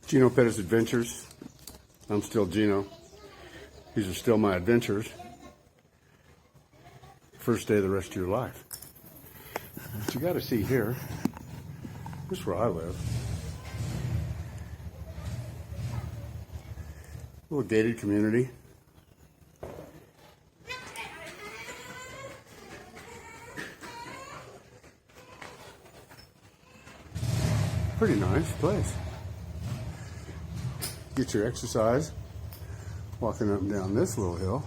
Gino Pettis Adventures. I'm still Gino. These are still my adventures. First day of the rest of your life. What you got to see here, this is where I live. Little gated community. Pretty nice place. Get your exercise walking up and down this little hill.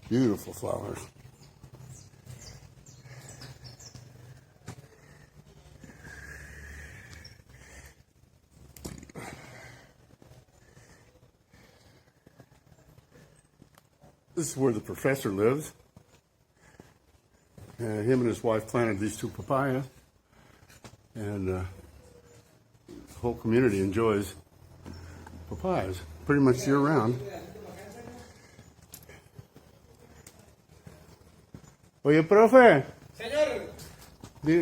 Beautiful flowers. This is where the professor lives. Him and his wife planted these 2 papayas, and the whole community enjoys papayas pretty much year round. Oye, profe. Señor.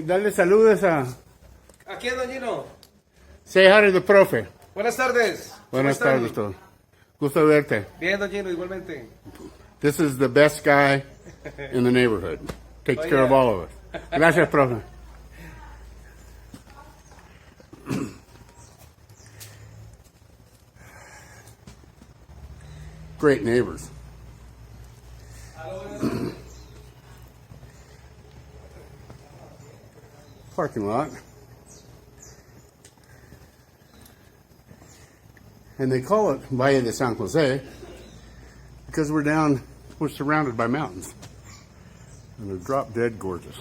Dale saludos a... ¿A quién, don Gino? Say hi to the profe. Buenas tardes. Buenas tardes, todo. Gusto verte. Bien, don Gino, igualmente. This is the best guy in the neighborhood. Takes care of all of us. Gracias, profe. Great neighbors. Parking lot. And they call it Valle de San Jose because we're surrounded by mountains. And they're drop dead gorgeous.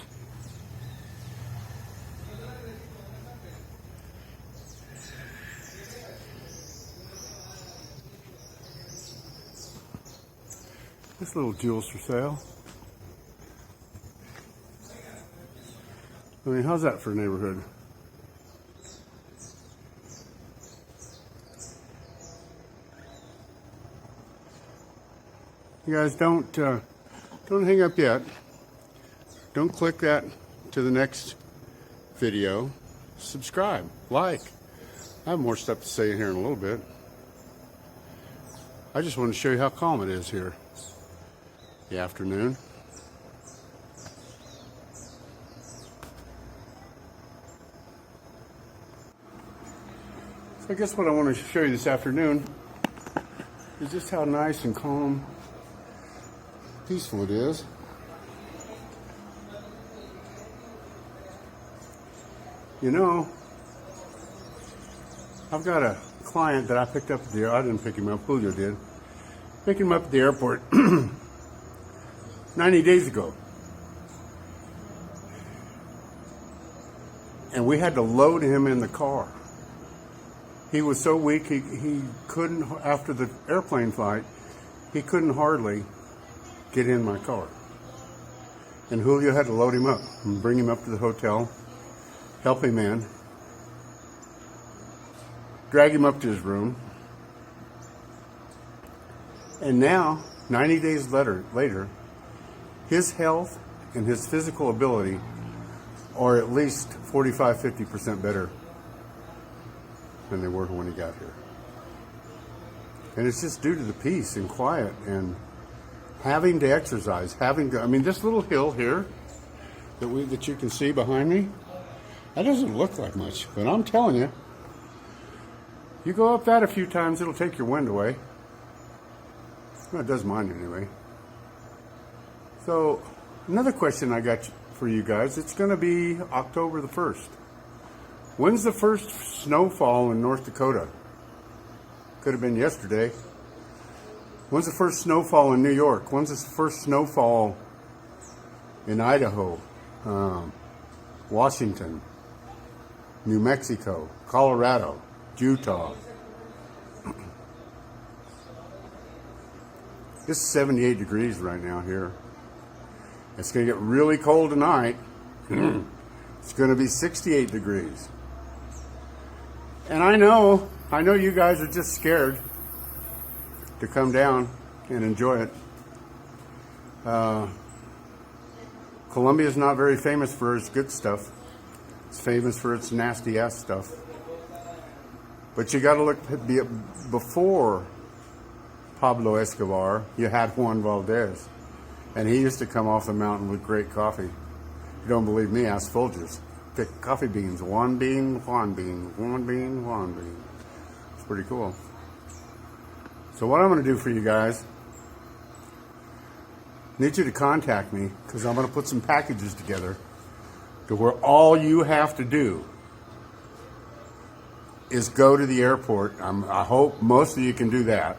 This little jewel's for sale. I mean, how's that for a neighborhood? You guys don't hang up yet. Don't click that to the next video. Subscribe, like. I have more stuff to say here in a little bit. I just want to show you how calm it is here. The afternoon. So I guess what I want to show you this afternoon is just how nice and calm, peaceful it is. You know, I've got a client that I picked up at the airport. I didn't pick him up, Julio did. Picked him up at the airport 90 days ago. And we had to load him in the car. He was so weak, he couldn't, after the airplane flight, he couldn't hardly get in my car. And Julio had to load him up and bring him up to the hotel, help him in, drag him up to his room. And now, 90 days later, his health and his physical ability are at least 45-50% better than they were when he got here. And it's just due to the peace and quiet and having to exercise, I mean, this little hill here that you can see behind me, that doesn't look like much, but I'm telling you, you go up that a few times, it'll take your wind away. Well, it does mine anyway. So, another question I got for you guys, it's going to be October the 1st. When's the first snowfall in North Dakota? Could have been yesterday. When's the first snowfall in New York? When's the first snowfall in Idaho, Washington, New Mexico, Colorado, Utah? It's 78 degrees right now here. It's going to get really cold tonight. It's going to be 68 degrees. And I know you guys are just scared to come down and enjoy it. Colombia is not very famous for its good stuff. It's famous for its nasty ass stuff. But you got to look before Pablo Escobar. You had Juan Valdez, and he used to come off the mountain with great coffee. If you don't believe me, ask Folgers. Pick coffee beans, one bean, one bean, one bean, one bean. It's pretty cool. So what I'm going to do for you guys, need you to contact me because I'm going to put some packages together to where all you have to do is go to the airport. I hope most of you can do that.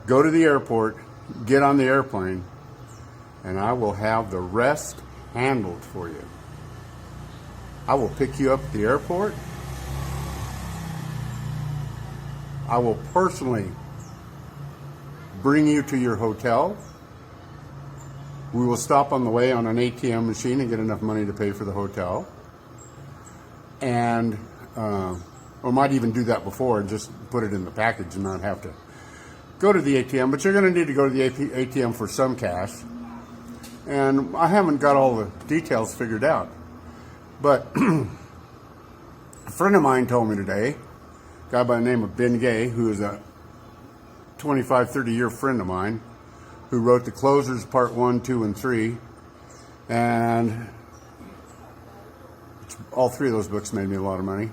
Go to the airport, get on the airplane, and I will have the rest handled for you. I will pick you up at the airport. I will personally bring you to your hotel. We will stop on the way on an ATM machine and get enough money to pay for the hotel. And, or might even do that before and just put it in the package and not have to go to the ATM. But you're going to need to go to the ATM for some cash. And I haven't got all the details figured out. But a friend of mine told me today, a guy by the name of Ben Gay, who is a 25, 30-year friend of mine, who wrote The Closers Part 1, 2, and 3. And all three of those books made me a lot of money.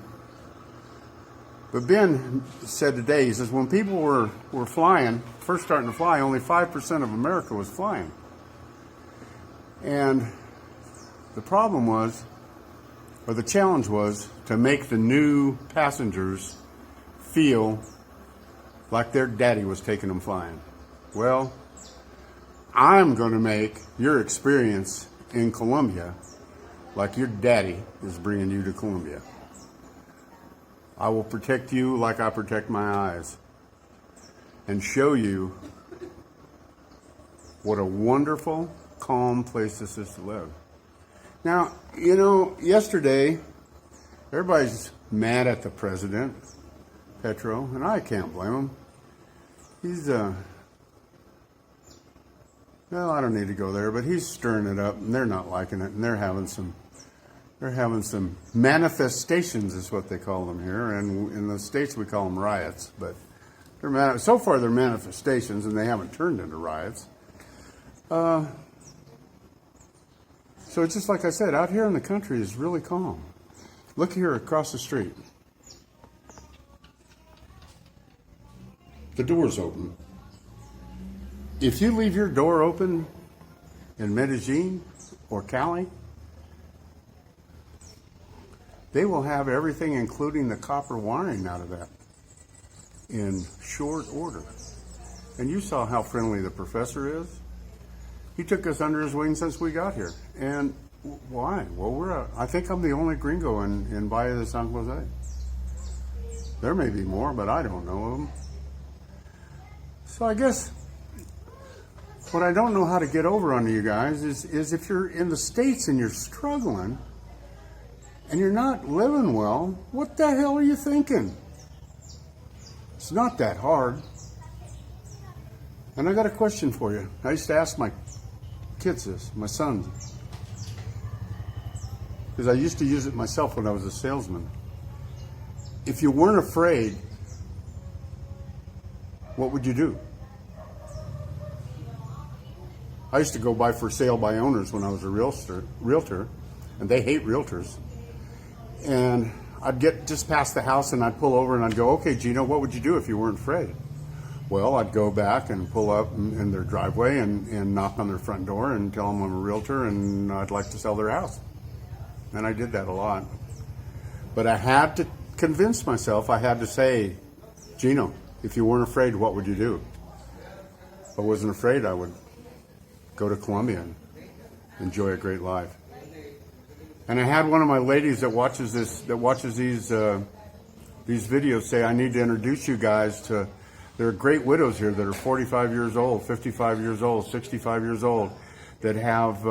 But Ben said today, he says, when people were flying, first starting to fly, only 5% of America was flying. And the problem was, or the challenge was, to make the new passengers feel like their daddy was taking them flying. Well, I'm going to make your experience in Colombia like your daddy is bringing you to Colombia. I will protect you like I protect my eyes and show you what a wonderful, calm place this is to live. Now, you know, yesterday, everybody's mad at the president, Petro, and I can't blame him. He's, well, I don't need to go there, but he's stirring it up, and they're not liking it, and they're having some manifestations, is what they call them here, and in the States we call them riots, but so far they're manifestations, and they haven't turned into riots. So it's just like I said, out here in the country is really calm. Look here across the street. The door's open. If you leave your door open in Medellin or Cali, they will have everything, including the copper wiring, out of that in short order. And you saw how friendly the professor is. He took us under his wing since we got here. And why? Well, I think I'm the only gringo in Valle de San Jose. There may be more, but I don't know of them. So I guess what I don't know how to get over on you guys is if you're in the States and you're struggling and you're not living well, what the hell are you thinking? It's not that hard. And I got a question for you. I used to ask my kids this, my sons, because I used to use it myself when I was a salesman. If you weren't afraid, what would you do? I used to go buy for sale by owners when I was a realtor, and they hate realtors. And I'd get just past the house and I'd pull over and I'd go, okay, Gino, what would you do if you weren't afraid? Well, I'd go back and pull up in their driveway and knock on their front door and tell them I'm a realtor and I'd like to sell their house. And I did that a lot. But I had to convince myself, I had to say, Gino, if you weren't afraid, what would you do? If I wasn't afraid, I would go to Colombia and enjoy a great life. And I had one of my ladies that watches these videos say, I need to introduce you guys to, there are great widows here that are 45 years old, 55 years old, 65 years old, that have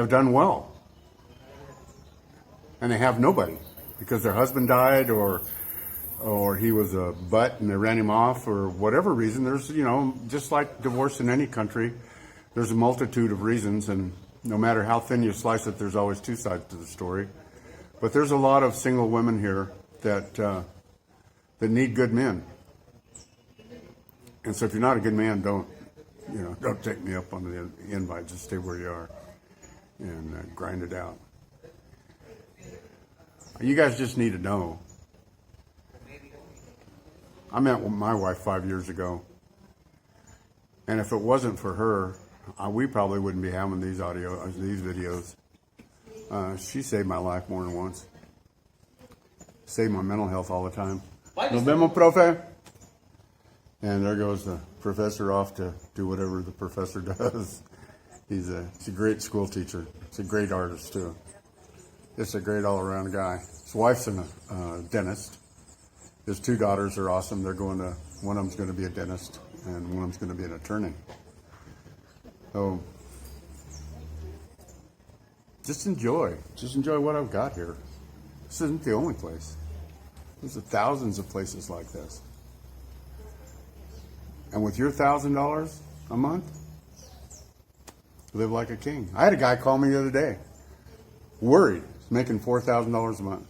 done well. And they have nobody because their husband died or or he was a butt and they ran him off, or whatever reason. There's, just like divorce in any country, there's a multitude of reasons, and no matter how thin you slice it, there's always two sides to the story. But there's a lot of single women here that need good men. And so if you're not a good man, don't take me up on the invite. Just stay where you are and grind it out. You guys just need to know. I met my wife 5 years ago, and if it wasn't for her, we probably wouldn't be having these videos. She saved my life more than once. Saved my mental health all the time. Nos vemos, profe. And there goes the professor off to do whatever the professor does. He's a great school teacher. He's a great artist too. Just a great all-around guy. His wife's a dentist. His two daughters are awesome. One of them's going to be a dentist, and one of them's going to be an attorney. So just enjoy what I've got here. This isn't the only place. There's thousands of places like this. And with your $1,000 a month, live like a king. I had a guy call me the other day, worried, he's making $4,000 a month.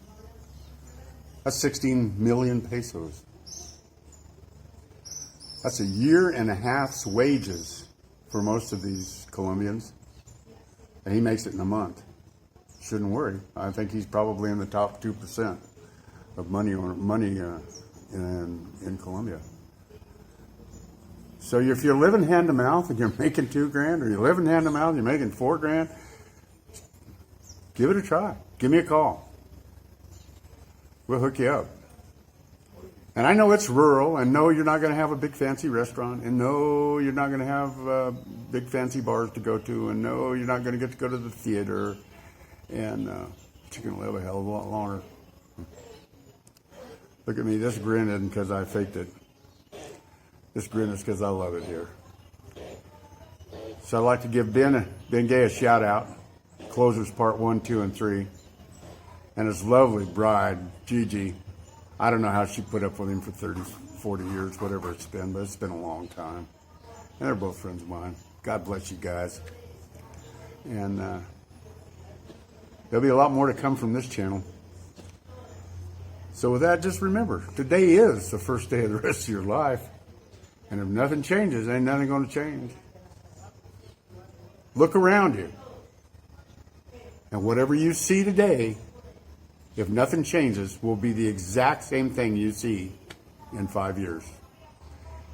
That's 16 million pesos. That's a year and a half's wages for most of these Colombians, and he makes it in a month. Shouldn't worry. I think he's probably in the top 2% of money in Colombia. So if you're living hand to mouth and you're making $2,000, or you're living hand to mouth and you're making $4,000, give it a try. Give me a call. We'll hook you up. And I know it's rural, and no, you're not going to have a big fancy restaurant, and no, you're not going to have big fancy bars to go to, and no, you're not going to get to go to the theater, and but you're going to live a hell of a lot longer. Look at me, this grin isn't because I faked it. This grin is because I love it here. So I'd like to give Ben Gay a shout out. Closers part 1, 2, and 3. And his lovely bride, Gigi. I don't know how she put up with him for 30, 40 years, whatever it's been, but it's been a long time. And they're both friends of mine. God bless you guys. And there'll be a lot more to come from this channel. So with that, just remember, today is the first day of the rest of your life. And if nothing changes, ain't nothing going to change. Look around you. And whatever you see today, if nothing changes, will be the exact same thing you see in 5 years.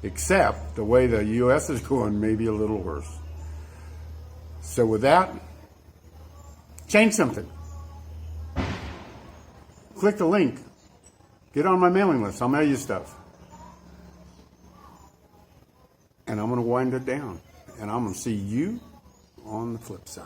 Except the way the U.S. is going, maybe a little worse. So with that, change something. Click the link. Get on my mailing list. I'll mail you stuff. And I'm going to wind it down. And I'm going to see you on the flip side.